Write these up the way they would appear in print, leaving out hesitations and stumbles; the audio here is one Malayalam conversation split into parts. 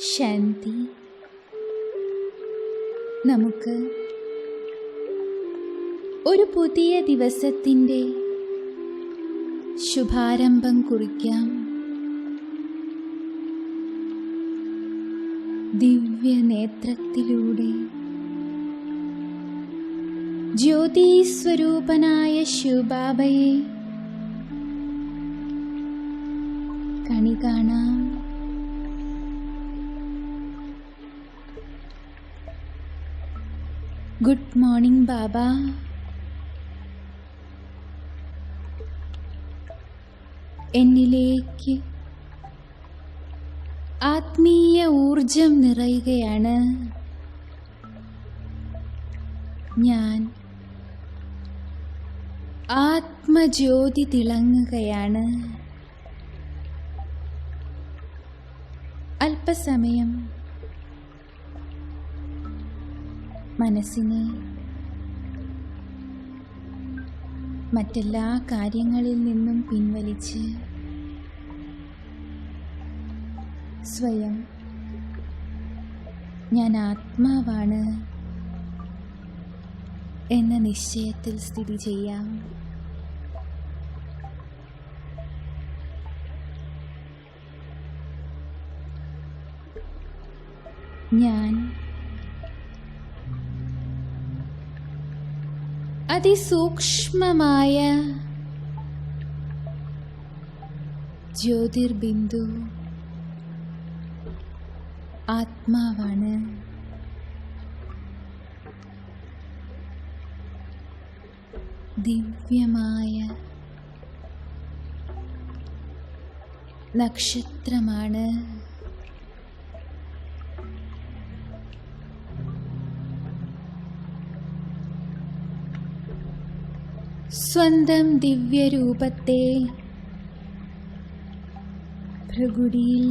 ശാന്തി. നമുക്ക് ഒരു പുതിയ ദിവസത്തിൻ്റെ ശുഭാരംഭം കുറിക്കാം. ദിവ്യനേത്രത്തിലൂടെ ജ്യോതിസ്വരൂപനായ ശിവബാബയെ കണി കാണാം. ഗുഡ് മോർണിംഗ് ബാബ. എന്നിലേക്ക് ആത്മീയ ഊർജം നിറയുകയാണ്. ഞാൻ ആത്മജ്യോതി തിളങ്ങുകയാണ്. അല്പസമയം മനസ്സിനെ മറ്റെല്ലാ കാര്യങ്ങളിൽ നിന്നും പിൻവലിച്ച് സ്വയം ഞാൻ ആത്മാവാണ് എന്ന നിശ്ചയത്തിൽ സ്ഥിതി ചെയ്യാം. ഞാൻ അതിസൂക്ഷ്മമായ ജ്യോതിർബിന്ദു ആത്മാവാണ്. ദിവ്യമായ നക്ഷത്രമാണ്. സ്വന്തം ദിവ്യരൂപത്തെ ഭൃഗുടിയിൽ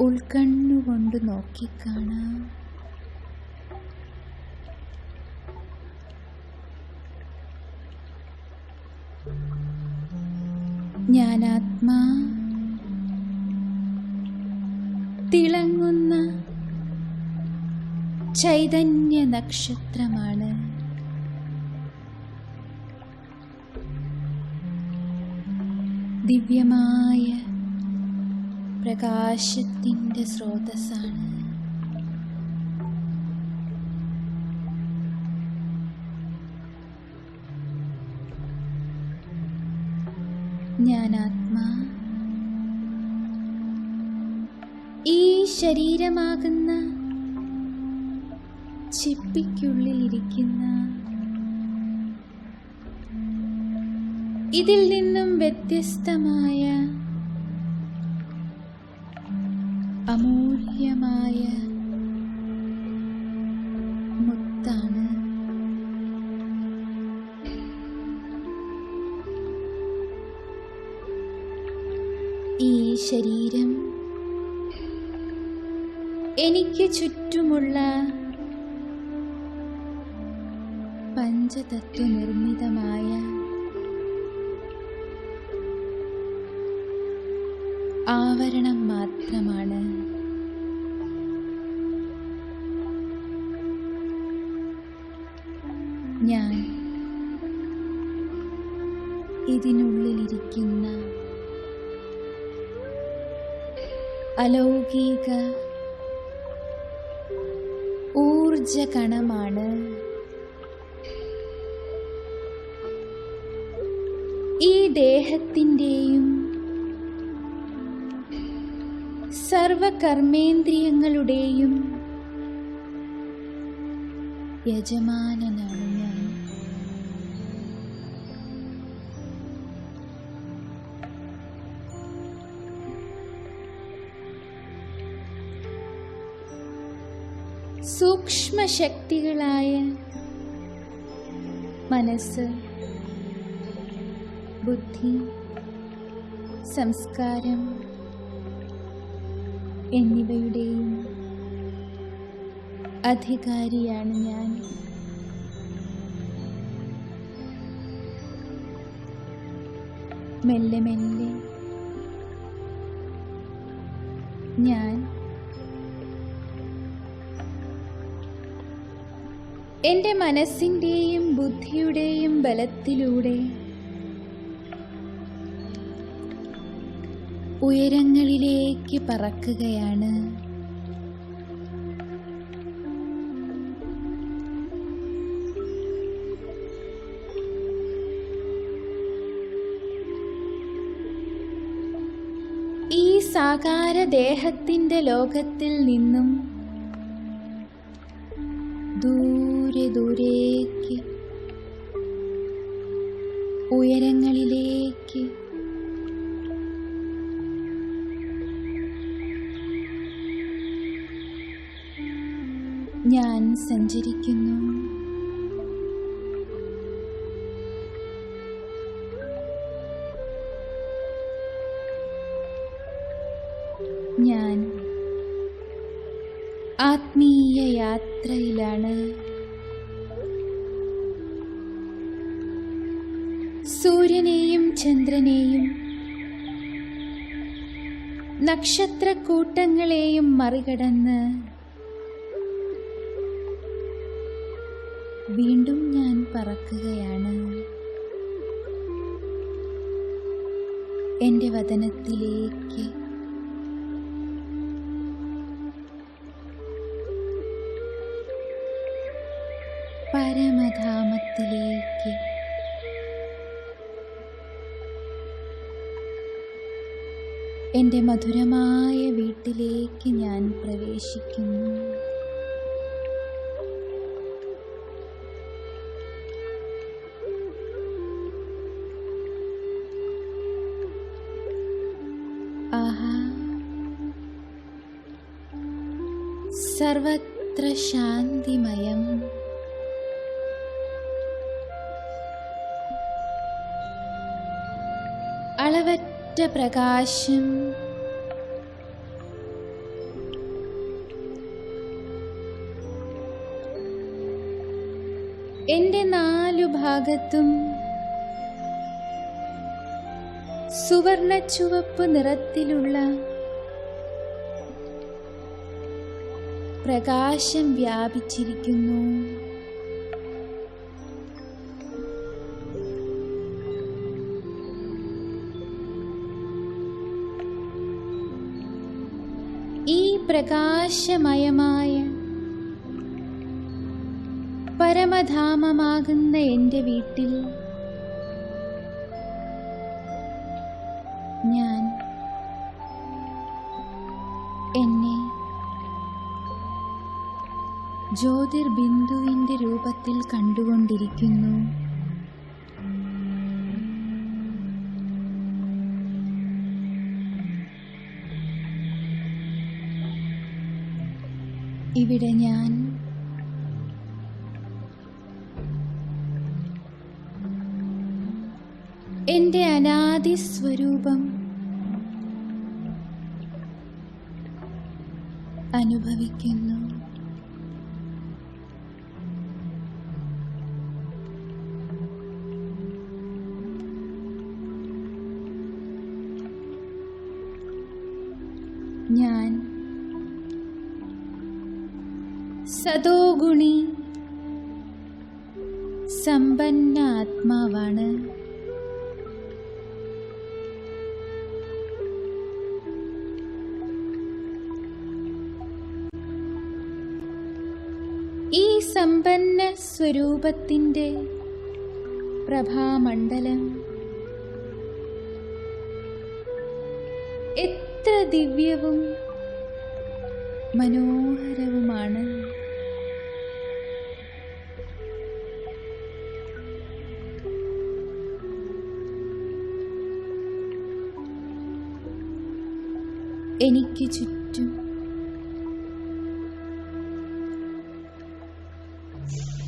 ഉൾക്കണ്ണുകൊണ്ട് നോക്കിക്കാണാം. ജ്ഞാനാത്മാ തിളങ്ങുന്ന ചൈതന്യ നക്ഷത്രമാണ്. ദിവ്യമായ പ്രകാശത്തിൻ്റെ സ്രോതസ്സാണ്. ജ്ഞാനാത്മാ ഈ ശരീരമാകുന്ന ചിപ്പിക്കുള്ളിലിരിക്കുന്ന ഇതിൽ നിന്നും വ്യത്യസ്തമായ അമൂല്യമായ മുത്താണ്. ഈ ശരീരം എനിക്ക് ചുറ്റുമുള്ള പഞ്ചതത്വ നിർമ്മിതമായ ആവരണം മാത്രമാണ്. ഞാൻ ഇതിനുള്ളിലിരിക്കുന്ന അലൗകിക ഊർജകണമാണ്. ഈ ദേഹത്തിൻ്റെയും സർവകർമ്മേന്ദ്രിയങ്ങളുടെയും യജമാനനാണ് ഞാൻ. സൂക്ഷ്മശക്തികളായ മനസ്സ്, ബുദ്ധി, സംസ്കാരം എന്നിവയുടെയും അധികാരിയാണ് ഞാൻ. മെല്ലെ മെല്ലെ ഞാൻ എൻ്റെ മനസ്സിൻ്റെയും ബുദ്ധിയുടെയും ബലത്തിലൂടെ ഉയരങ്ങളിലേക്ക് പറക്കുകയാണ്. ഈ സാകാരദേഹത്തിൻ്റെ ലോകത്തിൽ നിന്നും ദൂരെ ദൂരേക്ക് ഉയരങ്ങളിലേക്ക് ഞാൻ സഞ്ചരിക്കുന്നു. ഞാൻ ആത്മീയ യാത്രയിലാണ്. സൂര്യനെയും ചന്ദ്രനെയും നക്ഷത്രക്കൂട്ടങ്ങളെയും മറികടന്ന് വീണ്ടും ഞാൻ പറക്കുകയാണ്. എൻ്റെ വതനത്തിലേക്ക് പരമധാമത്തിലേക്ക് എൻ്റെ മധുരമായ വീട്ടിലേക്ക് ഞാൻ പ്രവേശിക്കുന്നു. ആഹാ, സർവത്ര ശാന്തിമയം. അളവറ്റ പ്രകാശം. എൻ്റെ നാലു ഭാഗത്തും സുവർണ ചുവപ്പ് നിറത്തിലുള്ള പ്രകാശം വ്യാപിച്ചിരിക്കുന്നു. ഈ പ്രകാശമയമായ പരമധാമമാകുന്ന എൻ്റെ വീട്ടിൽ ഞാൻ എന്നെ ജ്യോതിർബിന്ദുവിൻ്റെ രൂപത്തിൽ കണ്ടുകൊണ്ടിരിക്കുന്നു. ഇവിടെ ഞാൻ എൻ്റെ അനാദി സ്വരൂപം അനുഭവിക്കുന്നു. ഞാൻ സദോഗുണി സമ്പന്ന ആത്മാവാണ്. ഈ സമ്പന്ന സ്വരൂപത്തിൻ്റെ പ്രഭാമണ്ഡലം എത്ര ദിവ്യവും മനോഹരവുമാണ്. എനിക്ക് ചുറ്റും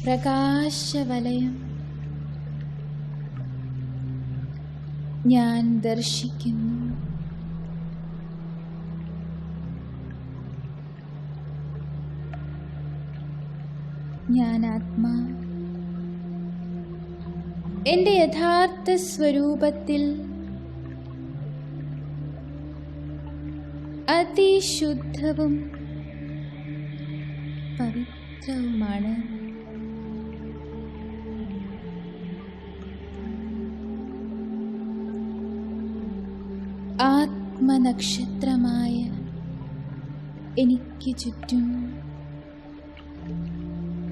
പ്രകാശവലയം ഞാൻ ദർശിക്കുന്നു. ഞാൻ ആത്മാ എൻ്റെ യഥാർത്ഥ സ്വരൂപത്തിൽ അതിശുദ്ധവും പവിത്രവുമാണ്. ആത്മനക്ഷത്രമായ എനിക്ക് ചുറ്റും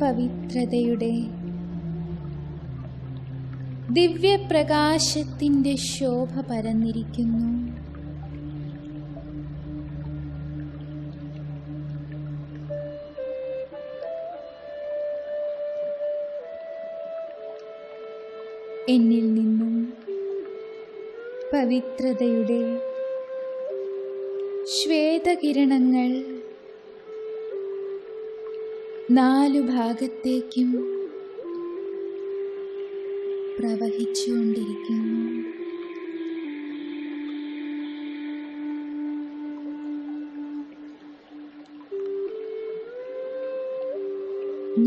പവിത്രതയുടെ ദിവ്യപ്രകാശത്തിൻ്റെ ശോഭ പരന്നിരിക്കുന്നു. എന്നിൽ നിന്നും പവിത്രതയുടെ ശ്വേതകിരണങ്ങൾ 4 ഭാഗത്തേക്കും പ്രവഹിച്ചുകൊണ്ടിരിക്കുന്നു.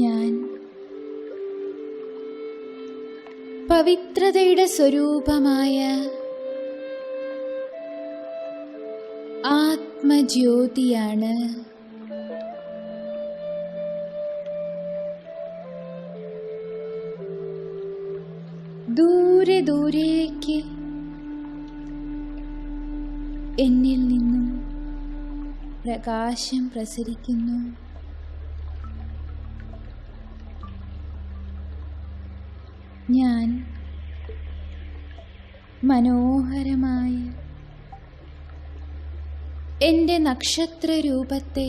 ഞാൻ പവിത്രതയുടെ സ്വരൂപമായ ആത്മജ്യോതിയാണ്. ദൂരെ ദൂരേക്ക് എന്നിൽ നിന്നും പ്രകാശം പ്രസരിക്കുന്നു. ഞാൻ മനോഹരമായ എൻ്റെ നക്ഷത്രരൂപത്തെ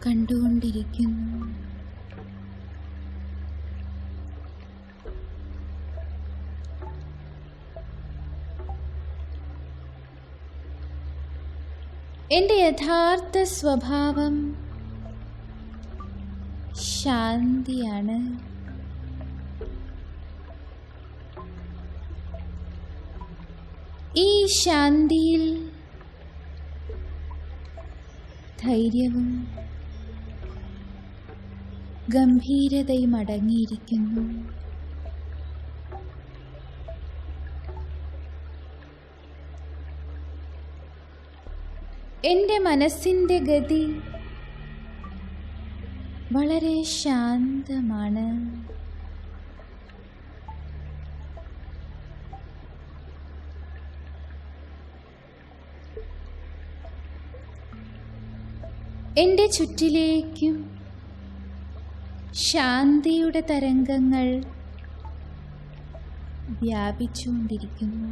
കണ്ടുകൊണ്ടിരിക്കുന്നു. എൻ്റെ യഥാർത്ഥ സ്വഭാവം ശാന്തിയാണ്. ഈ ശാന്തിയിൽ ധൈര്യവും ഗംഭീരതയും അടങ്ങിയിരിക്കുന്നു. എൻ്റെ മനസ്സിൻ്റെ ഗതി വളരെ ശാന്തമാണ്. എൻ്റെ ചുറ്റിലേക്കും ശാന്തിയുടെ തരംഗങ്ങൾ വ്യാപിച്ചുകൊണ്ടിരിക്കുന്നു.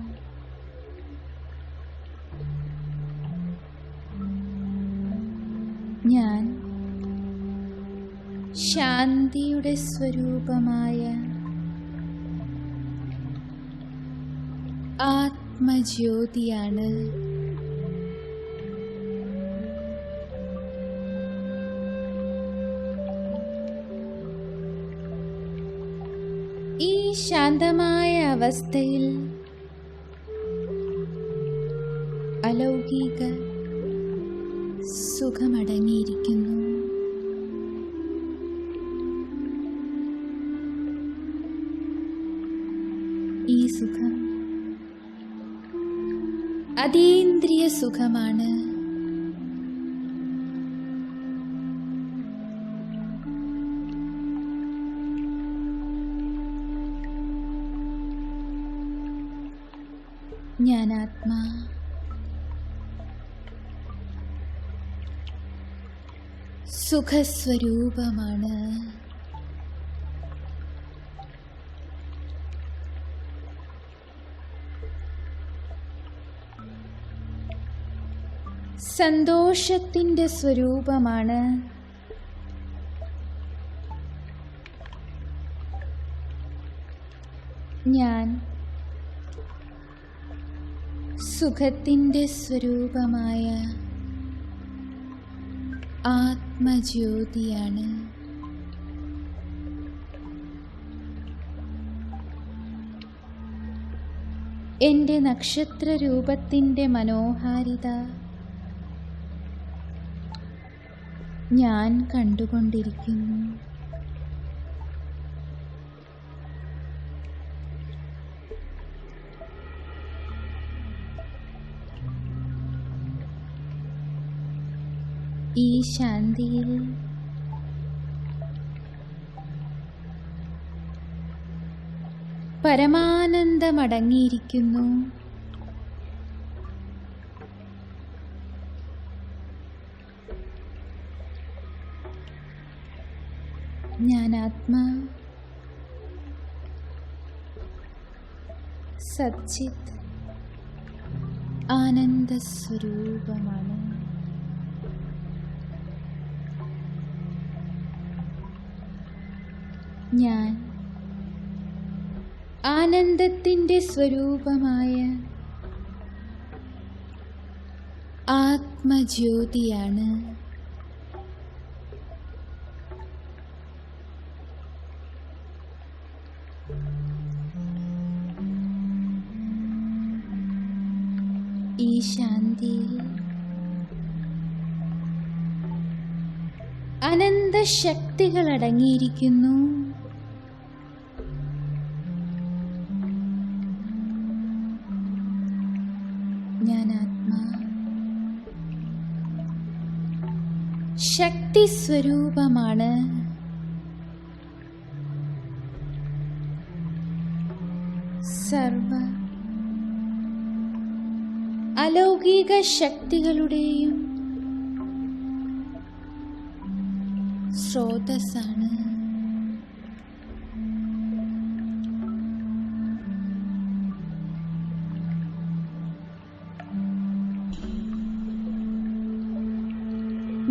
ഞാൻ ശാന്തിയുടെ സ്വരൂപമായ ആത്മജ്യോതിയാണ്. ഈ ശാന്തമായ അവസ്ഥയിൽ അലൗകിക സുഖമടങ്ങിയിരിക്കുന്നു. ഈ സുഖം അതീന്ദ്രിയ സുഖമാണ്. ഞാൻ ആത്മാ സുഖസ്വരൂപമാണ്. സന്തോഷത്തിൻ്റെ സ്വരൂപമാണ്. ഞാൻ സുഖത്തിൻ്റെ സ്വരൂപമായ ആത്മജ്യോതിയാണ്. എൻ്റെ നക്ഷത്രരൂപത്തിൻ്റെ മനോഹാരിത ഞാൻ കണ്ടുകൊണ്ടിരിക്കുന്നു. ഈ ശാന്തിയിൽ പരമാനന്ദമടങ്ങിയിരിക്കുന്നു. ഞാൻ ആത്മാ സച്ചിത് ആനന്ദസ്വരൂപമാണ്. ഞാൻ ആനന്ദത്തിൻ്റെ സ്വരൂപമായ ആത്മജ്യോതിയാണ്. ഈ ശാന്തിയിൽ അനന്തശക്തികൾ അടങ്ങിയിരിക്കുന്നു. ഞാൻ ആത്മാ ശക്തി സ്വരൂപമാണ്. സർവ അലൗകിക ശക്തികളുടെയും സ്രോതസ്സാണ്.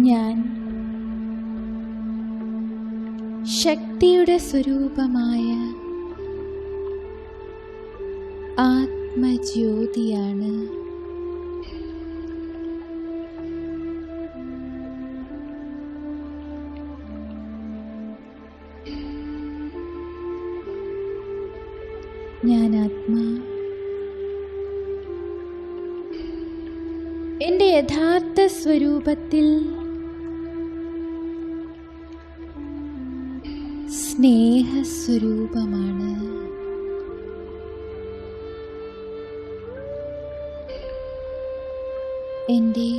ഞാൻ ശക്തിയുടെ സ്വരൂപമായ ആത്മജ്യോതിയാണ്. ഞാൻ ആത്മാ എൻ്റെ യഥാർത്ഥ സ്വരൂപത്തിൽ സ്നേഹസ്വരൂപമാണ്. എൻ്റെ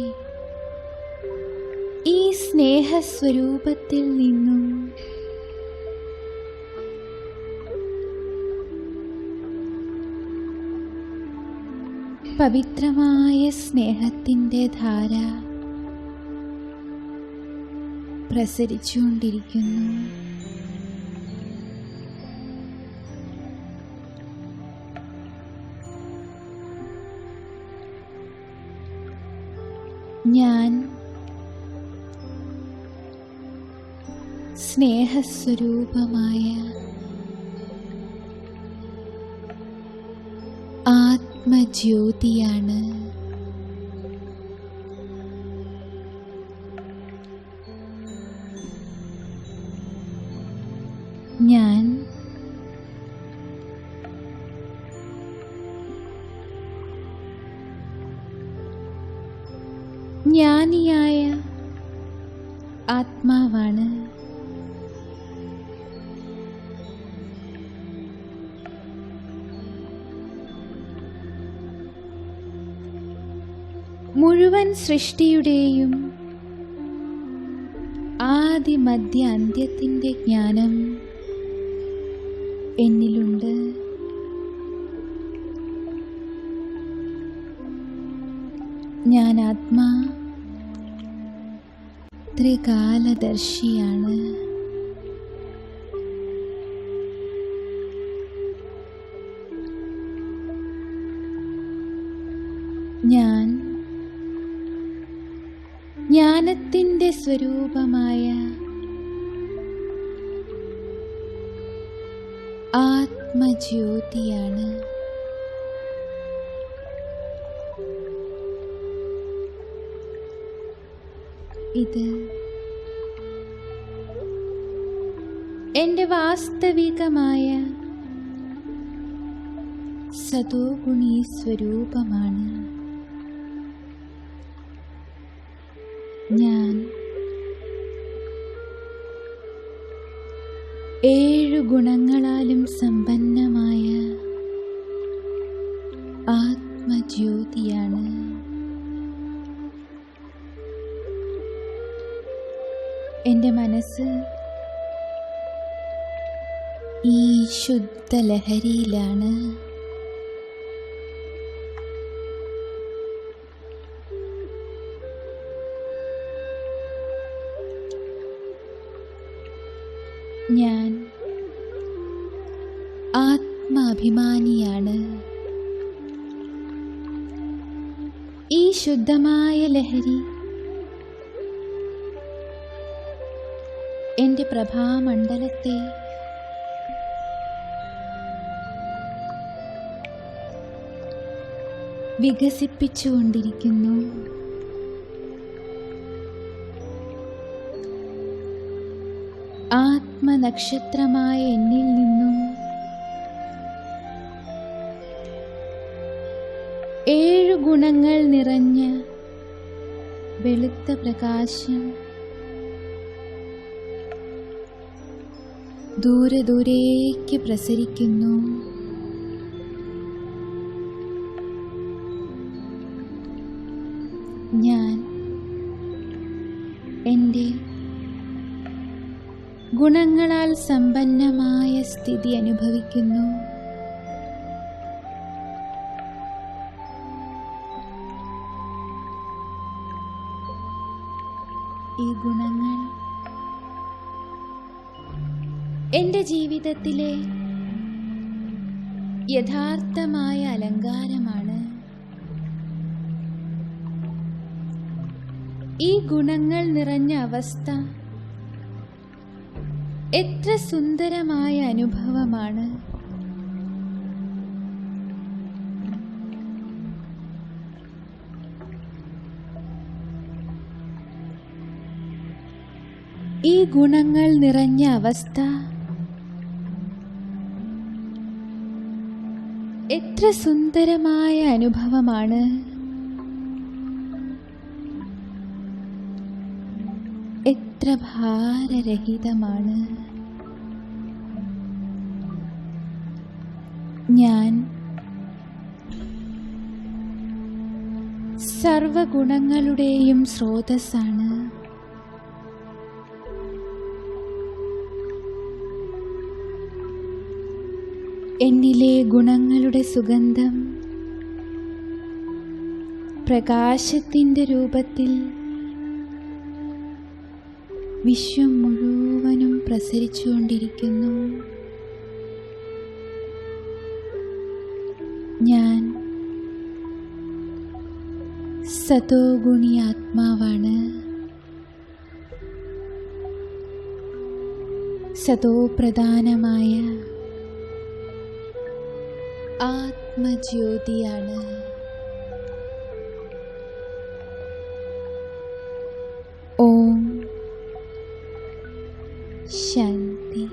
ഈ സ്നേഹസ്വരൂപത്തിൽ നിന്നും പവിത്രമായ സ്നേഹത്തിൻ്റെ ധാര പ്രസരിച്ചുകൊണ്ടിരിക്കുന്നു. ഞാൻ സ്നേഹസ്വരൂപമായ ആത്മജ്യോതിയാണ്. ഞാൻ ജ്ഞാനിയായ ആത്മാവാണ്. മുഴുവൻ സൃഷ്ടിയുടെയും ആദി മധ്യ അന്ത്യത്തിൻ്റെ ജ്ഞാനം എന്നിലുണ്ട്. ഞാൻ ആത്മാ ത്രികാലദർശിയാണ്. ഞാൻ ജ്ഞാനത്തിൻ്റെ സ്വരൂപമായ ആത്മജ്യോതിയാണ്. ഇത് എൻ്റെ വാസ്തവികമായ സതോഗുണീ സ്വരൂപമാണ്. ഞാൻ 7 ഗുണങ്ങളാലും സമ്പന്നമായ ആത്മജ്യോതിയാണ്. എൻ്റെ മനസ്സ് ഈ ശുദ്ധലഹരിയിലാണ്. ഞാൻ ആത്മാഭിമാനിയാണ്. ഈ ശുദ്ധമായ ലഹരി എൻ്റെ പ്രഭാമണ്ഡലത്തെ വികസിപ്പിച്ചുകൊണ്ടിരിക്കുന്നു. ആത്മനക്ഷത്രമായ എന്നിൽ നിന്നും 7 ഗുണങ്ങൾ നിറഞ്ഞ വെളുത്ത പ്രകാശം ദൂരെ ദൂരേക്ക് പ്രസരിക്കുന്നു. ഞാൻ എൻ്റെ ഗുണങ്ങളാൽ സമ്പന്നമായ സ്ഥിതി അനുഭവിക്കുന്നു. ഈ ഗുണങ്ങൾ എൻ്റെ ജീവിതത്തിലെ യഥാർത്ഥമായ അലങ്കാരമാണ്. ഈ ഗുണങ്ങൾ നിറഞ്ഞ അവസ്ഥ എത്ര സുന്ദരമായ അനുഭവമാണ്. ഈ ഗുണങ്ങൾ നിറഞ്ഞ അവസ്ഥ എത്ര സുന്ദരമായ അനുഭവമാണ്. എത്ര ഭാരരഹിതമാണ്. ഞാൻ സർവഗുണങ്ങളുടെയും സ്രോതസ്സാണ്. എന്നിലെ ഗുണങ്ങളുടെ സുഗന്ധം പ്രകാശത്തിൻ്റെ രൂപത്തിൽ വിശ്വം മുഴുവനും പ്രസരിച്ചുകൊണ്ടിരിക്കുന്നു. ഞാൻ സതോഗുണി ആത്മാവാണ്. സതോപ്രധാനമായ ആത്മജ്യോതിയാണ്. ഓം ശാന്തി.